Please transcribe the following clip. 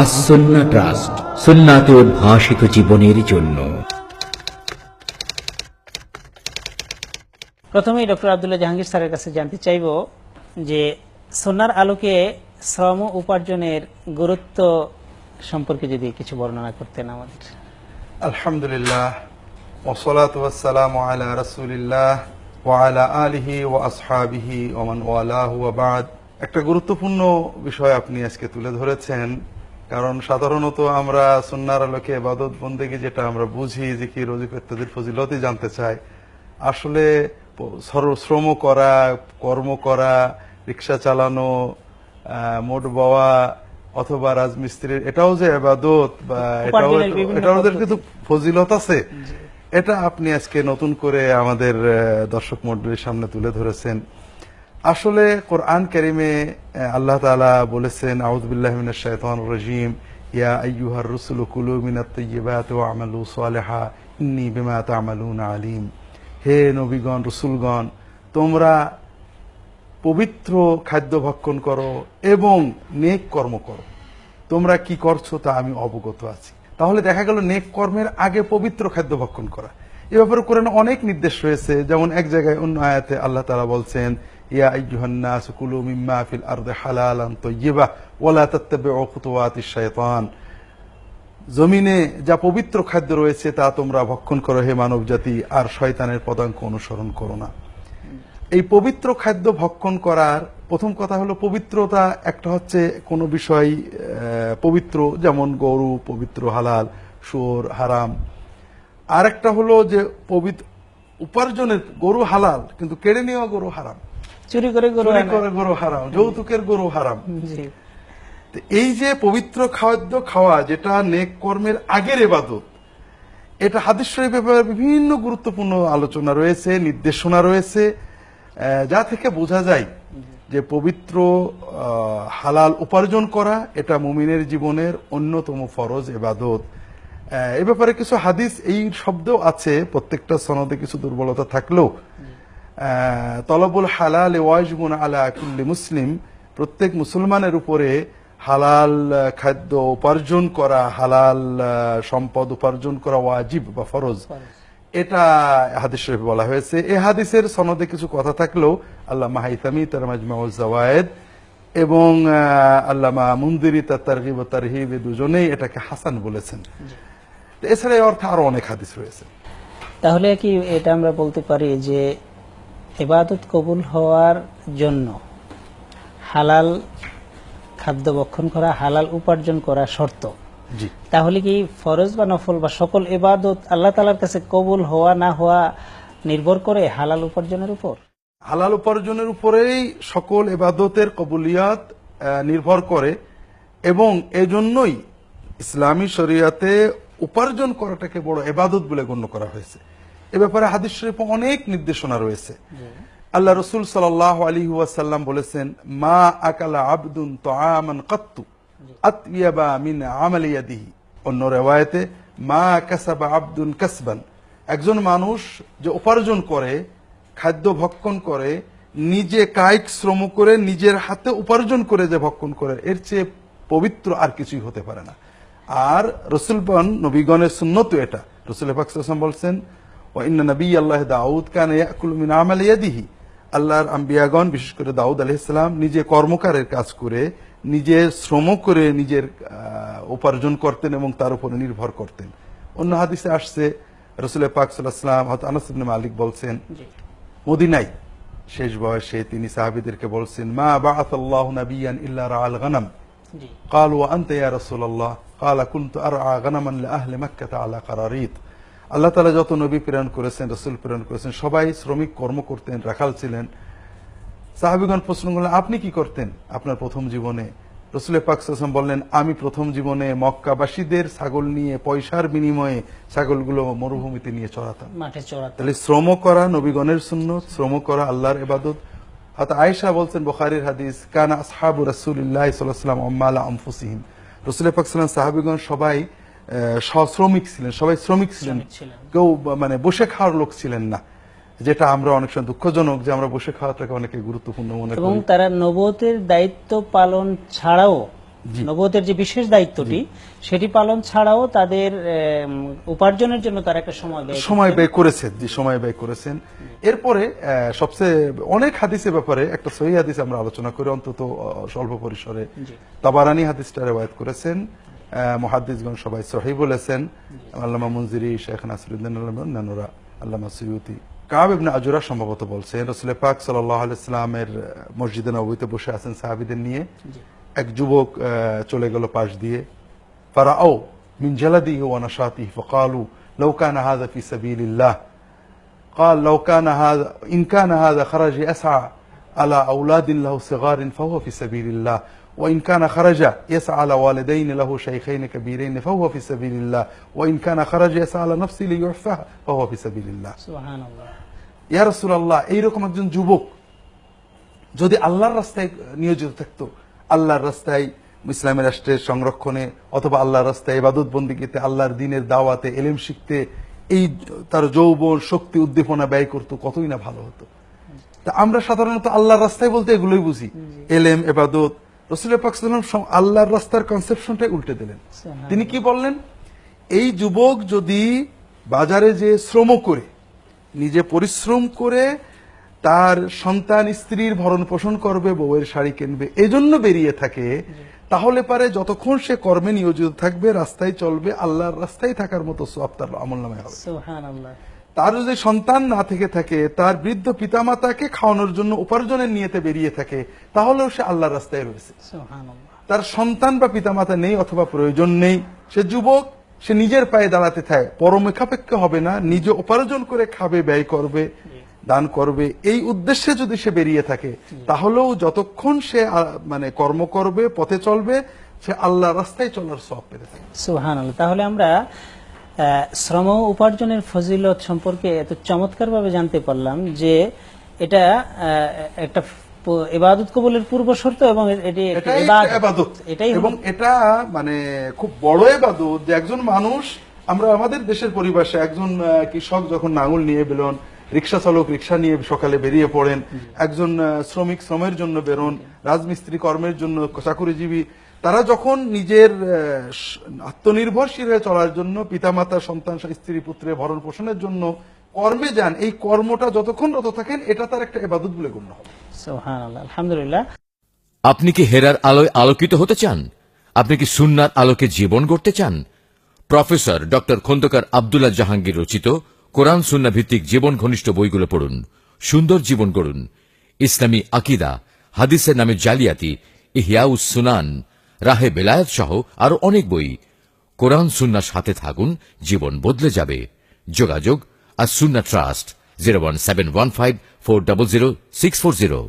আসন্না trust সুন্নাতে উদ্ভাসিত জীবনের জন্য। প্রথমেই ডক্টর আব্দুল্লাহ জাহাঙ্গীর স্যারের কাছে জানতে চাইব যে সুন্নাহর আলোকে শ্রম উপার্জনের গুরুত্ব সম্পর্কে যদি কিছু বর্ণনা করতেন আমাদের। আলহামদুলিল্লাহ ওয়াসসালাতু ওয়াসসালামু আলা রাসূলিল্লাহ ওয়া আলা আলিহি ওয়া আসহাবিহি ওয়া মান ওয়ালাহু ওয়া বাদ। একটা গুরুত্বপূর্ণ বিষয় আপনি আজকে তুলে ধরেছেন, কারণ সাধারণত আমরা সুন্নাহর আলোকে ইবাদত বন্দেগী যেটা আমরা বুঝি, জিকির ওয়াজিফা ইত্যাদির ফজিলতই জানতে চাই। আসলে শ্রম করা, কর্ম করা, রিক্সা চালানো, মোট বওয়া অথবা রাজমিস্ত্রির এটাও যে ইবাদত বা এটাও কিন্তু ফজিলত আছে, এটা আপনি আজকে নতুন করে আমাদের দর্শক মণ্ডলীর সামনে তুলে ধরেছেন। আসলে কোরআন কারীমে আল্লাহ তাআলা বলেছেন, আউযু বিল্লাহি মিনাশ শাইতানির রাজীম, ইয়া আইয়ুহার রাসূলু কুলু মিনাত তাইয়্যিবাতি ওয়া আমালু সালিহা ইন্নী বিমা তা'মালুনা আলীম। হে নবীগণ, রসুলগণ, তোমরা পবিত্র খাদ্য ভক্ষণ করো এবং নেক কর্ম করো। তোমরা কি করছো তা আমি অবগত আছি। তাহলে দেখা গেল নেক কর্মের আগে পবিত্র খাদ্য ভক্ষণ করা। এ ব্যাপারে কোরআনে অনেক নির্দেশ রয়েছে। যেমন এক জায়গায় অন্য আয়াতে আল্লাহ তাআলা বলছেন, ইয়া আইয়ুহান নাস কুলু মিম্মা ফিল আরদি হালালান তাইয়্যিবা ওয়া লা তাত্তাবিউ খুতুওয়াতিশ শাইতান। জমিনে যা পবিত্র খাদ্য রয়েছে তা তোমরা ভক্ষণ করো হে মানব জাতি, আর শয়তানের পদাঙ্ক অনুসরণ করো না। এই পবিত্র খাদ্য ভক্ষণ করার প্রথম কথা হলো পবিত্রতা। একটা হচ্ছে কোনো বিষয় পবিত্র, যেমন গরু পবিত্র হালাল, শুয়োর হারাম। আর একটা হলো যে পবিত্র উপার্জনের গরু হালাল, কিন্তু কেড়ে নেওয়া গরু হারাম, চুরি করে গরু হারাম, যৌতুকের গরু হারাম। এই যে পবিত্র খাদ্য খাওয়া, যেটা নেক কর্মের আগের ইবাদত, এটা হাদিস শরীফে বিভিন্ন গুরুত্বপূর্ণ আলোচনা রয়েছে, নির্দেশনা রয়েছে, যা থেকে বোঝা যায় যে পবিত্র হালাল উপার্জন করা এটা মুমিনের জীবনের অন্যতম ফরজ ইবাদত। এ ব্যাপারে কিছু হাদিস এই শব্দ আছে, প্রত্যেকটা সনদে কিছু দুর্বলতা থাকলেও তলবুল হালাল ওয়াজিবুন আলা কুল্লি মুসলিম, প্রত্যেক মুসলমানের উপরে হালাল খাদ্য উপার্জন করা, হালাল সম্পদ উপার্জন করা ওয়াজিব বা ফরজ, এটা হাদিস শরীফে বলা হয়েছে। এই হাদিসের সনদে কিছু কথা থাকলেও আল্লামা হাইতামি তার মাজমাউজ জাওয়ায়েদ এবং আল্লামা মুনদিরি তার তারগিব ওয়া তারহিব, দুজনেই এটাকে হাসান বলেছেন। এছাড়া এই অর্থে আরো অনেক হাদিস রয়েছে। তাহলে কি এটা আমরা বলতে পারি যে ইবাদত কবুল হওয়ার জন্য হালাল খাদ্য ভক্ষণ করা, হালাল উপার্জন করা শর্ত? জি। তাহলে কি ফরজ বা নফল বা সকল ইবাদত আল্লাহ তাআলার কাছে কবুল হওয়া না হওয়া নির্ভর করে হালাল উপার্জনের উপর? হালাল উপার্জনের উপরেই সকল ইবাদতের কবুলিয়াত নির্ভর করে, এবং এজন্যই ইসলামী শরিয়াতে উপার্জন করাটাকে বড় ইবাদত বলে গণ্য করা হয়েছে। এ ব্যাপারে হাদিস শরীফে অনেক নির্দেশনা রয়েছে। আল্লাহ রাসূল সাল্লাল্লাহু আলাইহি ওয়াসাল্লাম বলেছেন, মা আকালা আবদুন তাআমান কাত্তু আতইয়াবা মিন আমালি ইয়াদিহি। অন্য রিওয়ায়াতে মা কাসাবা আবদুন কাসবান, একজন মানুষ যে উপার্জন করে, খাদ্য ভক্ষণ করে, নিজে কায়িক শ্রম করে, নিজের হাতে উপার্জন করে যে ভক্ষণ করে, এর চেয়ে পবিত্র আর কিছুই হতে পারে না। আর রাসূলগণ, নবীগণের সুন্নত এটা। রাসূল পাক সাল্লাল্লাহু আলাইহি ওয়াসাল্লাম বলছেন, ওয়া ইন্না নাবিয়াল্লাহি দাউদ কানা ইয়াকুলু মিন আমালি ইয়াদিহি। আল্লাহর আম্বিয়াগণ, বিশেষ করে দাউদ আলাইহিস সালাম, নিজে কর্মকারের কাজ করে, নিজে শ্রম করে নিজের উপার্জন করতেন এবং তার উপরে নির্ভর করতেন। অন্য হাদিসে আসছে, রাসূল পাক সাল্লাল্লাহু আলাইহি ওয়াসাল্লাম, হযরত আনাস ইবনে মালিক বলছেন, মদিনায় শেষ বয়সে তিনি সাহাবীদেরকে বলছেন, মা বাআসাল্লাহু নাবিয়ান ইল্লা রাআল গানাম। ক্বালু ওয়া আনতা ইয়া রাসূলুল্লাহ? ক্বালা কুনতু আরআ গানামান লিআহলি মক্কাহ আলা কারারিত। আল্লাহ তাআলা যত নবী প্রেরণ করেছেন, রাসূল প্রেরণ করেছেন, সবাই শ্রমিক কর্ম করতেন, রাখাল ছিলেন। সাহাবীগণ প্রশ্ন করলেন, আপনি কি করতেন আপনার প্রথম জীবনে? রাসূল পাক সাল্লাল্লাহু আলাইহি ওয়াসাল্লাম বললেন, আমি প্রথম জীবনে মক্কাবাসীদের ছাগল নিয়ে পয়সার বিনিময়ে ছাগলগুলো মরুভূমিতে নিয়ে চড়াতাম, মাঠে চড়াতাম। তাহলে শ্রম করা নবীগণের সুন্নত, শ্রম করা আল্লাহর ইবাদত। হযরত আয়েশা বলছেন, বুখারীর হাদিস, কানা আসহাবু রাসূলিল্লাহি সাল্লাল্লাহু আলাইহি ওয়াসাল্লাম উম্মালা আনফুসিহিম। রাসূল পাক সাল্লাল্লাহু আলাইহি ওয়াসাল্লাম সাহাবীগণ সবাই সশ্রমিক ছিলেন, সবাই শ্রমিক ছিলেন, কেউ মানে বসে খাওয়ার লোক ছিলেন না। যেটা আমরা অনেক সময় দুঃখজনক যে আমরা বসে খাওয়াটাকে অনেকে গুরুত্বপূর্ণ মনে এবং করি। তারা নবুয়তের দায়িত্ব পালন ছাড়াও, নবুয়তের যে বিশেষ দায়িত্বটি সেটি পালন ছাড়াও তাদের উপার্জনের জন্য তারা একটা সময় ব্যয় করেছেন, যে সময় ব্যয় করেছেন। এরপরে সবচেয়ে অনেক হাদিসের ব্যাপারে একটা সহিহ হাদিস আমরা আলোচনা করি অন্তত স্বল্প পরিসরে। তাবারানী হাদিসটা রিওয়ায়াত করেছেন, মুহাদ্দিসগণ সবাই সহিহ বলেছেন, আল্লামা মুনজিরি, শেখ নাসিরুদ্দিন নানুরা, আল্লামা সুয়ুতি। কাব ইবনে আজুরা সম্ভবত বলছেন রাসূল পাক সাল্লাল্লাহু আলাইহি ওয়াসাল্লামের মসজিদে নববীতে বসে আছেন সাহাবীদের নিয়ে, এক যুবক চলে গেল পাশ দিয়ে। ফারাও মিন জালাদিহি ওয়া নাশাতিহি ফাকালু লাউ কানা হাযা ফি সাবিলিল্লাহ قال لو كان هذا إن كان هذا خرج يسعى على أولاد له صغار فهو في سبيل الله وإن كان خرج يسعى على والدين له شيخين كبيرين فهو في سبيل الله وإن كان خرج يسعى على نفسه ليعفها فهو في سبيل الله সুবহানাল্লাহ। ইয়া রাসূলুল্লাহ, এইরকম একজন যুবক যদি আল্লাহর রাস্তায় নিয়োজিত থাকতো, আল্লাহর রাস্তায় ইসলামী রাষ্ট্রের সংরক্ষণে অথবা আল্লাহর রাস্তায় ইবাদত বন্দিগিতে, আল্লাহর দ্বীনের দাওয়াতে, ইলম শিখতে এই তার যৌবন শক্তি উদ্দীপনা ব্যয় করতো, কতই না ভালো হতো। তা আমরা সাধারণত আল্লাহর রাস্তায় বলতে এগুলোই বুঝি, ইলম, ইবাদত। রাসূল পাক সাল্লাল্লাহু আলাইহি ওয়াসাল্লাম আল্লাহর রাস্তার কনসেপশনটাই উল্টে দিলেন। তিনি কি বললেন? এই যুবক যদি বাজারে যে শ্রম করে, নিজে পরিশ্রম করে তার সন্তান স্ত্রীর ভরণ পোষণ করবে, বউয়ের শাড়ি কিনবে, এজন্য বেরিয়ে থাকে, তাহলে পারে যতক্ষণ সে কর্মে নিয়োজিত থাকবে, রাস্তায় চলবে, আল্লাহর রাস্তায় থাকার মতো সওয়াব তার আমলনামায় হবে। সুবহানাল্লাহ। তার যদি সন্তান না থেকে থাকে, তার বৃদ্ধ পিতামাতাকে খাওয়ানোর জন্য উপার্জনের নিয়তে বেরিয়ে থাকে, তাহলেও সে আল্লাহর রাস্তায় রয়েছে। সুবহানাল্লাহ। তার সন্তান বা পিতামাতা নেই অথবা প্রয়োজন নেই, সে যুবক, সে নিজের পায়ে দাঁড়াতে থাকে, পরমেখাপেক্ষ হবে না, নিজে উপার্জন করে খাবে, ব্যয় করবে, দান করবে, এই উদ্দেশ্যে যদি সে বেরিয়ে থাকে, তাহলেও যতক্ষণ সে মানে কর্ম করবে, পথে চলবে, সে আল্লাহ রাস্তায় চলার সওয়াব পেতে থাকে। সুবহানাল্লাহ। তাহলে আমরা শ্রম উপার্জনের ফজিলত সম্পর্কে এত চমৎকারভাবে জানতে পারলাম যে এটা একটা ইবাদত কবুলের পূর্ব শর্ত এবং এটি একটা ইবাদত। এটাই এবং এটা মানে খুব বড় ইবাদত যে একজন মানুষ, আমরা আমাদের দেশের পরিবেশে একজন কৃষক যখন নাঙল নিয়ে বেরোন, রিক্সা চালক রিক্সা নিয়ে সকালে বেরিয়ে পড়েন, একজন শ্রমিক শ্রমের জন্য বেরোন, রাজমিস্ত্রি কর্মের জন্য, চাকুরিজীবী, তারা যখন নিজের আত্মনির্ভরশীল হয়ে চলার জন্য, পিতামাতা, সন্তান, স্ত্রী, পুত্রের ভরণ পোষণের জন্য কর্মে যান, এই কর্মটা যতক্ষণ রত থাকেন, এটা তার একটা ইবাদত বলে গণ্য হবে। সুবহানাল্লাহ, আলহামদুলিল্লাহ। আপনি কি হেরার আলোয় আলোকিত হতে চান? আপনি কি সুন্নার আলোকে জীবন গড়তে চান? প্রফেসর ডক্টর খন্দকার আব্দুল্লাহ জাহাঙ্গীর রচিত কোরআন সুন্নাহ ভিত্তিক জীবন ঘনিষ্ঠ বইগুলো পড়ুন, সুন্দর জীবন গড়ুন। ইসলামী আকীদা, হাদিসের নামে জালিয়াতি, ইহয়াউস সুনান, রাহে বেলায়েত সহ আরো অনেক বই। কোরআন সুন্নাহর সাথে থাকুন, জীবন বদলে যাবে। যোগাযোগ আস সুন্নাহ ট্রাস্ট 01715400640।